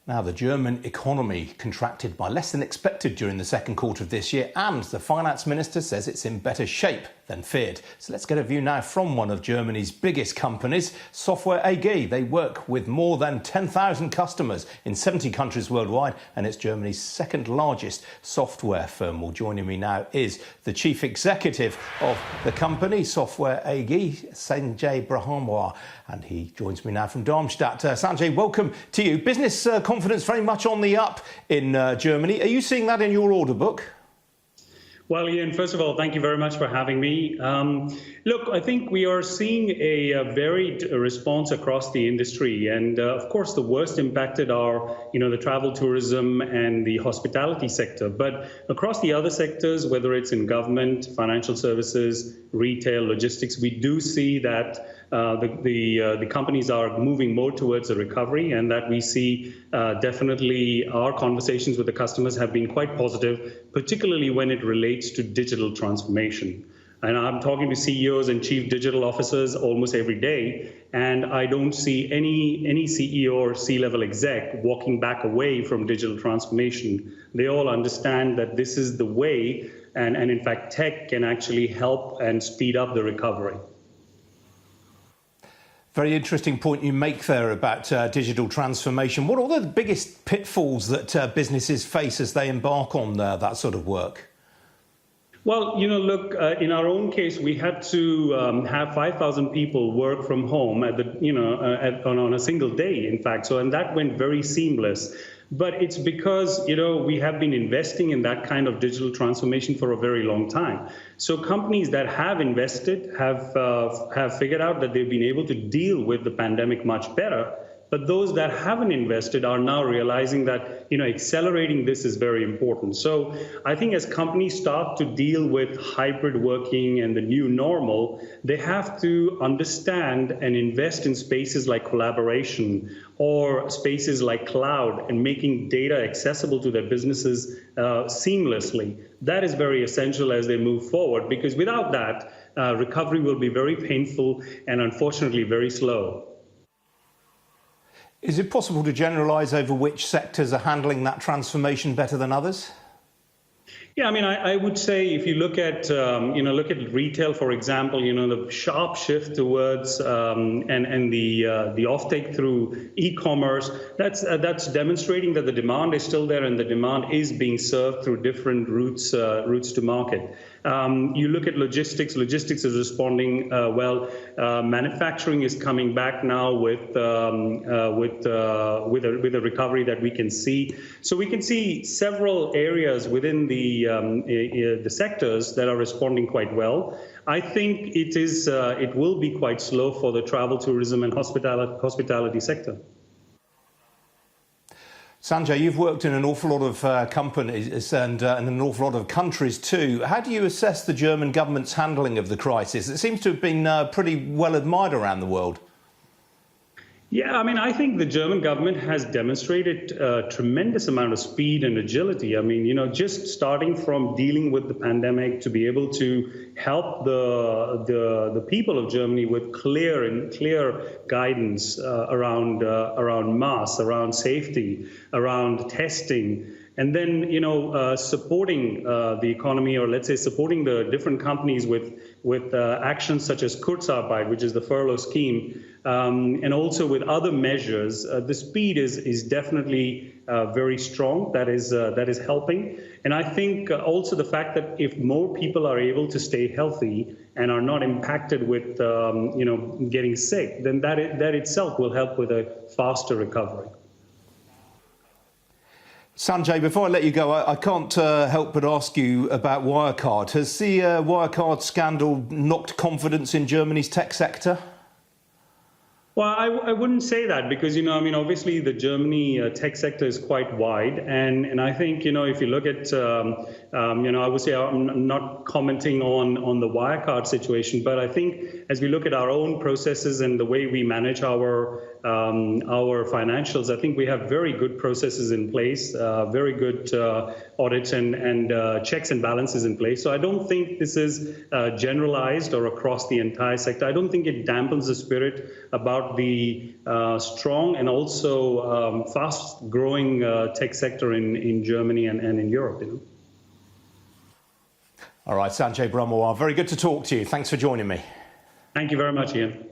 Now, the German economy contracted by less than expected during the second quarter of this year, and the finance minister says it's in better shape than feared. So let's get a view now from one of Germany's biggest companies, Software AG. They work with more than 10,000 customers in 70 countries worldwide, and it's Germany's second largest software firm. Well, joining me now is the chief executive of the company, Software AG, Sanjay Brahmawar, and he joins me now from Darmstadt. Sanjay, welcome to you. Business confidence very much on the up in Germany. Are you seeing that in your order book? Well, Ian, first of all, thank you very much for having me. Look, I think we are seeing a varied response across the industry. And of course, the worst impacted are, the travel, tourism and the hospitality sector. But across the other sectors, whether it's in government, financial services, retail, logistics, we do see that the companies are moving more towards a recovery, and that we see definitely our conversations with the customers have been quite positive, particularly when it relates to digital transformation. And I'm talking to CEOs and chief digital officers almost every day, and I don't see any CEO or C-level exec walking back away from digital transformation. They all understand that this is the way, and in fact, tech can actually help and speed up the recovery. Very interesting point you make there about digital transformation. What are the biggest pitfalls that businesses face as they embark on that sort of work? Well, look, in our own case, we had to have 5,000 people work from home on a single day, in fact. And that went very seamless. But it's because, we have been investing in that kind of digital transformation for a very long time. So companies that have invested have figured out that they've been able to deal with the pandemic much better. But those that haven't invested are now realizing that, accelerating this is very important. So I think as companies start to deal with hybrid working and the new normal, they have to understand and invest in spaces like collaboration or spaces like cloud and making data accessible to their businesses seamlessly. That is very essential as they move forward, because without that, recovery will be very painful and unfortunately very slow. Is it possible to generalise over which sectors are handling that transformation better than others? Yeah, I would say if you look at retail, for example, the sharp shift towards and the offtake through e-commerce, that's demonstrating that the demand is still there and the demand is being served through different routes to market. You look at logistics is responding well. Manufacturing is coming back now with a recovery that we can see. So we can see several areas within the sectors that are responding quite well. I think it will be quite slow for the travel, tourism and hospitality sector. Sanjay, you've worked in an awful lot of companies and in an awful lot of countries too. How do you assess the German government's handling of the crisis? It seems to have been pretty well admired around the world. Yeah, I think the German government has demonstrated a tremendous amount of speed and agility. Just starting from dealing with the pandemic to be able to help the people of Germany with clear guidance around masks, around safety, around testing. And then, supporting the economy, or let's say supporting the different companies with actions such as Kurzarbeit, which is the furlough scheme, and also with other measures. The speed is definitely very strong. That is helping. And I think also the fact that if more people are able to stay healthy and are not impacted with getting sick, then that itself will help with a faster recovery. Sanjay, before I let you go, I can't help but ask you about Wirecard. Has the Wirecard scandal knocked confidence in Germany's tech sector? Well, I wouldn't say that because, obviously the Germany tech sector is quite wide. And I think, if you look at, I would say I'm not commenting on the Wirecard situation, but I think as we look at our own processes and the way we manage our our financials, I think we have very good processes in place, very good audits and checks and balances in place. So I don't think this is generalized or across the entire sector. I don't think it dampens the spirit about the strong and also fast-growing tech sector in Germany and in Europe. All right, Sanjay Brahmawar, very good to talk to you. Thanks for joining me. Thank you very much, Ian.